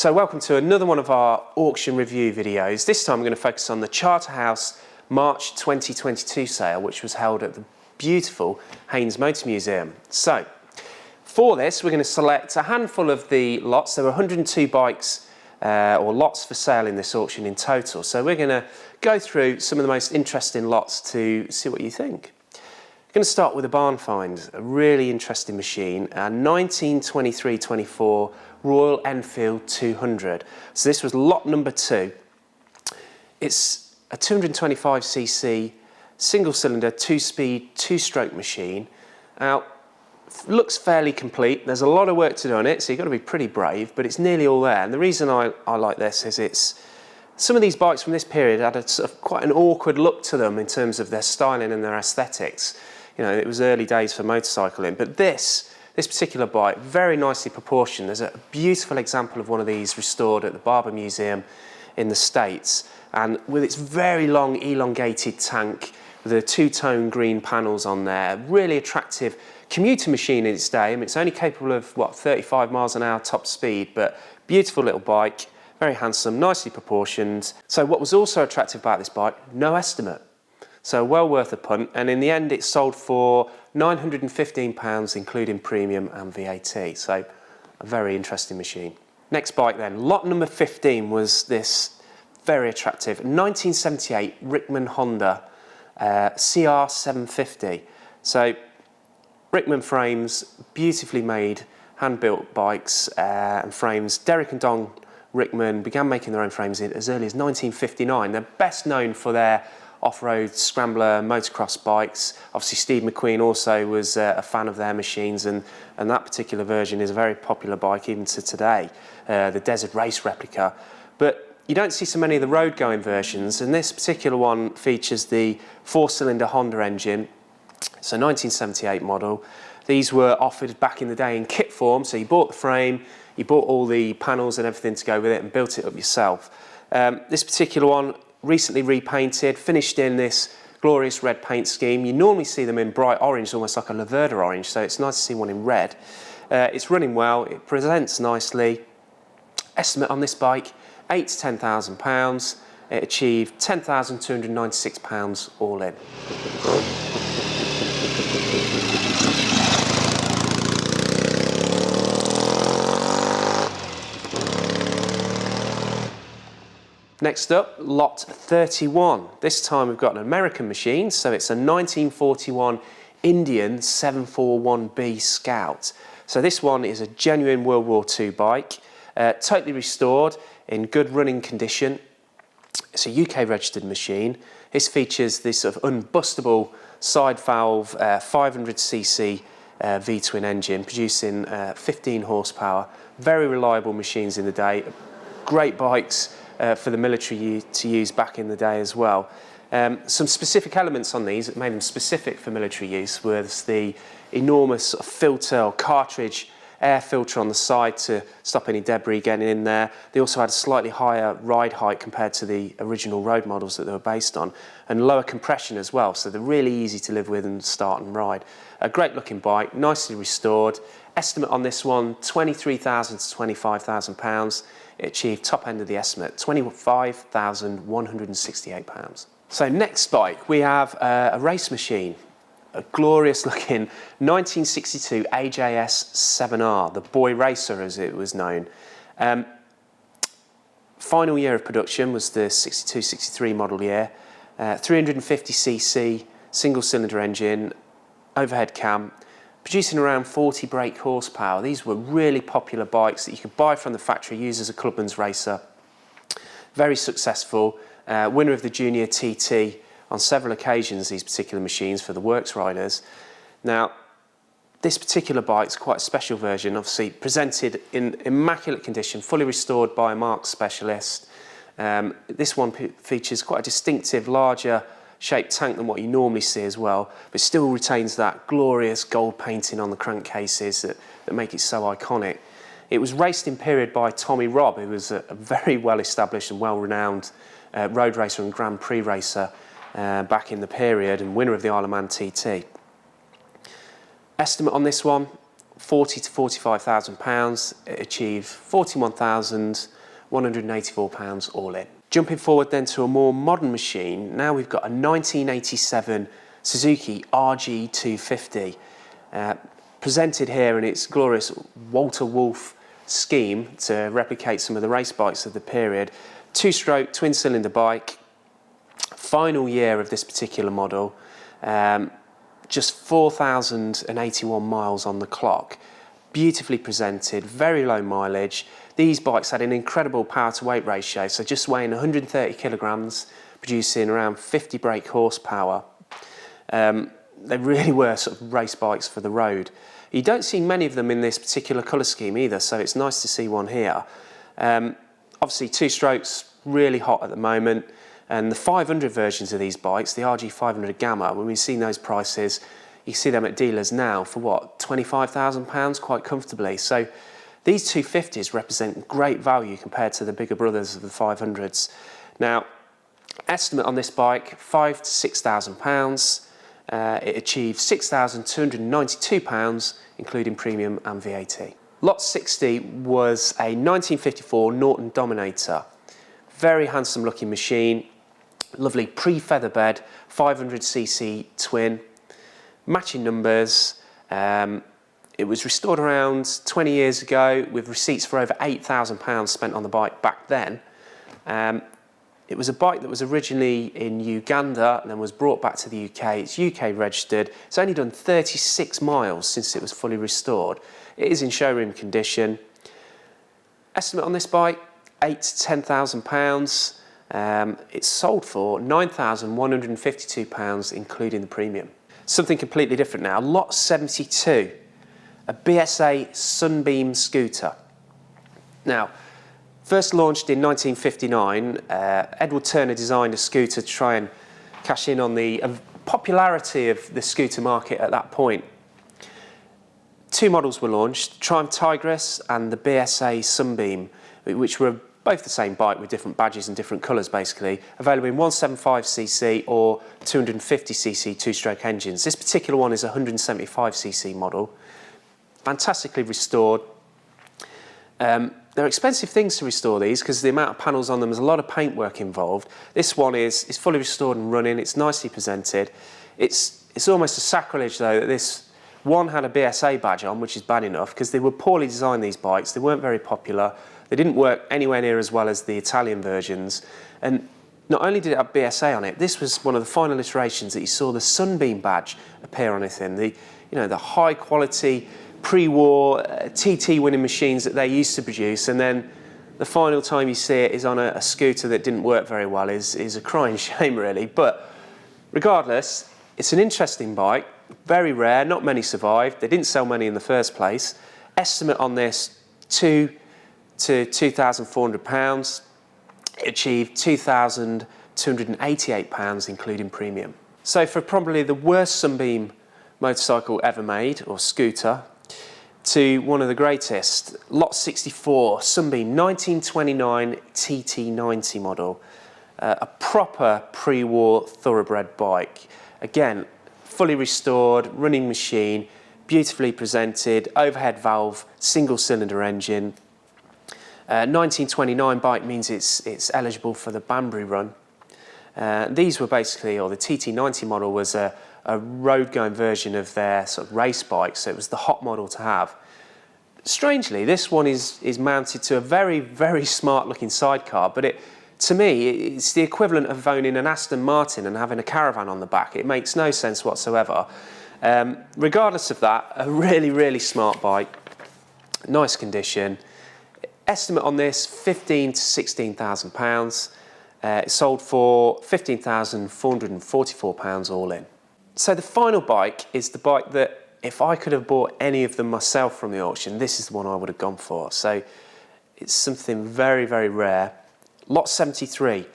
So welcome to another one of our auction review videos. This time we're going to focus on the Charterhouse March 2022 sale, which was held at the beautiful Haynes Motor Museum. So for this we're going to select a handful of the lots. There were 102 bikes or lots for sale in this auction in total. So we're going to go through some of the most interesting lots to see what you think. I'm going to start with a barn find, a really interesting machine, a 1923-24 Royal Enfield 200. So this was lot number 2. It's a 225cc single cylinder 2-speed 2-stroke machine. Now, looks fairly complete. There's a lot of work to do on it, so you've got to be pretty brave, but it's nearly all there. And the reason I like this is some of these bikes from this period had a sort of quite an awkward look to them in terms of their styling and their aesthetics. You know, it was early days for motorcycling, but this particular bike, very nicely proportioned. There's a beautiful example of one of these restored at the Barber Museum in the States, and with its very long elongated tank with the two-tone green panels on there, really attractive commuter machine in its day. I mean, it's only capable of, 35 miles an hour top speed, but beautiful little bike, very handsome, nicely proportioned. So what was also attractive about this bike, no estimate. So well worth a punt, and in the end it sold for £915, including premium and VAT. So a very interesting machine. Next bike then, lot number 15 was this very attractive 1978 Rickman Honda CR750. So Rickman frames, beautifully made, hand-built bikes and frames. Derek and Don Rickman began making their own frames as early as 1959. They're best known for their off-road scrambler motocross bikes. Obviously Steve McQueen also was a fan of their machines, and that particular version is a very popular bike even to today, the Desert Race replica. But you don't see so many of the road-going versions, and this particular one features the 4-cylinder Honda engine. It's a 1978 model. These were offered back in the day in kit form, so you bought the frame, you bought all the panels and everything to go with it and built it up yourself. This particular one, recently repainted, finished in this glorious red paint scheme. You normally see them in bright orange, almost like a Laverda orange, so it's nice to see one in red. It's running well, it presents nicely. Estimate on this bike, £8,000 to £10,000. It achieved £10,296 all in. Next up, lot 31. This time we've got an American machine, so it's a 1941 Indian 741B Scout. So this one is a genuine World War II bike, totally restored, in good running condition. It's a UK registered machine. This features this sort of unbustable side valve 500cc V-twin engine producing 15 horsepower. Very reliable machines in the day, great bikes for the military to use back in the day as well. Some specific elements on these that made them specific for military use was the enormous filter or cartridge air filter on the side to stop any debris getting in there. They also had a slightly higher ride height compared to the original road models that they were based on, and lower compression as well, so they're really easy to live with and start and ride. A great looking bike, nicely restored. Estimate on this one, £23,000 to £25,000. It achieved top end of the estimate, £25,168. So next bike, we have a race machine, a glorious looking 1962 AJS 7R, the Boy Racer as it was known. Final year of production was the 62-63 model year. 350cc single cylinder engine, overhead cam, producing around 40 brake horsepower. These were really popular bikes that you could buy from the factory, use as a clubman's racer. Very successful, winner of the Junior TT on several occasions, these particular machines for the works riders. Now, this particular bike's quite a special version, obviously presented in immaculate condition, fully restored by a marks specialist. This one features quite a distinctive, larger shaped tank than what you normally see as well, but still retains that glorious gold painting on the crankcases that make it so iconic. It was raced in period by Tommy Robb, who was a very well-established and well-renowned road racer and Grand Prix racer back in the period, and winner of the Isle of Man TT. Estimate on this one, 40 to 45,000 pounds. It achieved 41,184 pounds all in. Jumping forward then to a more modern machine, now we've got a 1987 Suzuki RG250, presented here in its glorious Walter Wolf scheme to replicate some of the race bikes of the period. Two-stroke, twin-cylinder bike, final year of this particular model, just 4,081 miles on the clock. Beautifully presented, very low mileage. These bikes had an incredible power to weight ratio, so just weighing 130 kilograms, producing around 50 brake horsepower. They really were sort of race bikes for the road. You don't see many of them in this particular colour scheme either, so it's nice to see one here. Obviously two strokes, really hot at the moment. And the 500 versions of these bikes, the RG500 Gamma, when we've seen those prices, you see them at dealers now for what, £25,000 quite comfortably. So these 250s represent great value compared to the bigger brothers of the 500s. Now, estimate on this bike, £5,000 to £6,000. It achieved £6,292, including premium and VAT. Lot 60 was a 1954 Norton Dominator. Very handsome looking machine. Lovely pre-feather bed, 500cc twin, matching numbers. It was restored around 20 years ago with receipts for over £8,000 spent on the bike back then. It was a bike that was originally in Uganda and then was brought back to the UK. It's UK registered. It's only done 36 miles since it was fully restored. It is in showroom condition. Estimate on this bike, £8,000 to £10,000. It's sold for £9,152, including the premium. Something completely different now. Lot 72, a BSA Sunbeam scooter. Now, first launched in 1959, Edward Turner designed a scooter to try and cash in on the popularity of the scooter market at that point. Two models were launched, Triumph Tigris and the BSA Sunbeam, which were both the same bike with different badges and different colours basically, available in 175cc or 250cc two-stroke engines. This particular one is a 175cc model, fantastically restored. They're expensive things to restore these because the amount of panels on them, there's a lot of paintwork involved. This one is fully restored and running, it's nicely presented. It's almost a sacrilege though that this one had a BSA badge on, which is bad enough because they were poorly designed, these bikes. They weren't very popular. They didn't work anywhere near as well as the Italian versions. And not only did it have BSA on it, this was one of the final iterations that you saw the Sunbeam badge appear on it in. The high quality pre-war TT winning machines that they used to produce, and then the final time you see it is on a scooter that didn't work very well is a crying shame really. But regardless, it's an interesting bike, very rare, not many survived. They didn't sell many in the first place. Estimate on this, £2,000 to £2,400. It achieved £2,288, including premium. So for probably the worst Sunbeam motorcycle ever made, or scooter, to one of the greatest, Lot 64, Sunbeam 1929 TT90 model. A proper pre-war thoroughbred bike. Again, fully restored, running machine, beautifully presented, overhead valve, single cylinder engine. 1929 bike means it's eligible for the Banbury Run. These were basically, or the TT90 model was a road-going version of their sort of race bike, so it was the hot model to have. Strangely, this one is mounted to a very, very smart-looking sidecar, but to me, it's the equivalent of owning an Aston Martin and having a Caravan on the back. It makes no sense whatsoever. Regardless of that, a really, really smart bike, nice condition. Estimate on this, £15,000 to £16,000. It sold for £15,444 all in. So the final bike is the bike that, if I could have bought any of them myself from the auction, this is the one I would have gone for. So it's something very, very rare. Lot 73,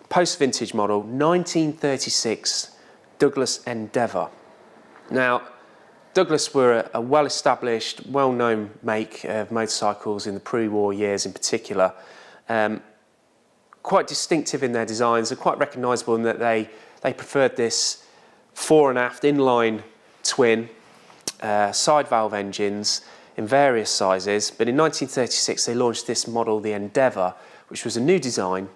post-vintage model, 1936 Douglas Endeavour. Now, Douglas were a well-established, well-known make of motorcycles in the pre-war years in particular. Quite distinctive in their designs, and quite recognisable in that they preferred this fore and aft inline twin. side valve engines in various sizes, but in 1936 they launched this model, the Endeavour, which was a new design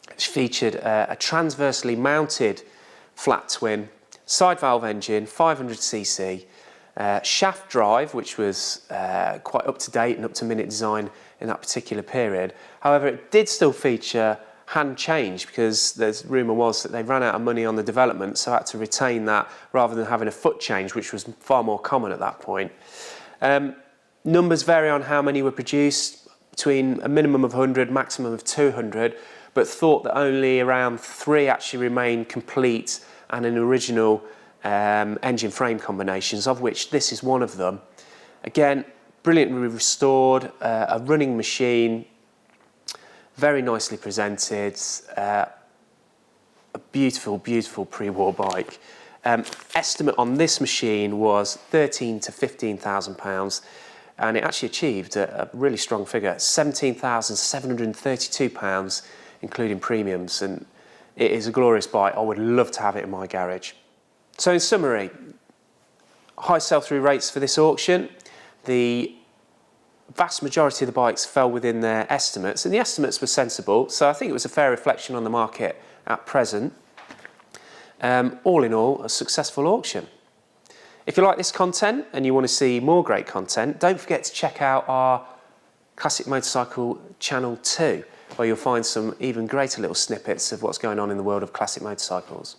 which featured a transversely mounted flat twin side valve engine, 500cc, shaft drive, which was quite up to date and up to minute design in that particular period. However, it did still feature hand change because there's rumour was that they ran out of money on the development, so had to retain that rather than having a foot change, which was far more common at that point. Numbers vary on how many were produced, between a minimum of 100, maximum of 200, but thought that only around 3 actually remained complete and in original engine frame combinations, of which this is one of them. Again, brilliantly restored, a running machine, very nicely presented, a beautiful, beautiful pre-war bike. Estimate on this machine was £13,000 to £15,000, and it actually achieved a really strong figure, £17,732, including premiums, and it is a glorious bike. I would love to have it in my garage. So in summary, high sell-through rates for this auction. The vast majority of the bikes fell within their estimates, and the estimates were sensible, so I think it was a fair reflection on the market at present. All in all, a successful auction. If you like this content and you want to see more great content, don't forget to check out our Classic Motorcycle channel too, where you'll find some even greater little snippets of what's going on in the world of classic motorcycles.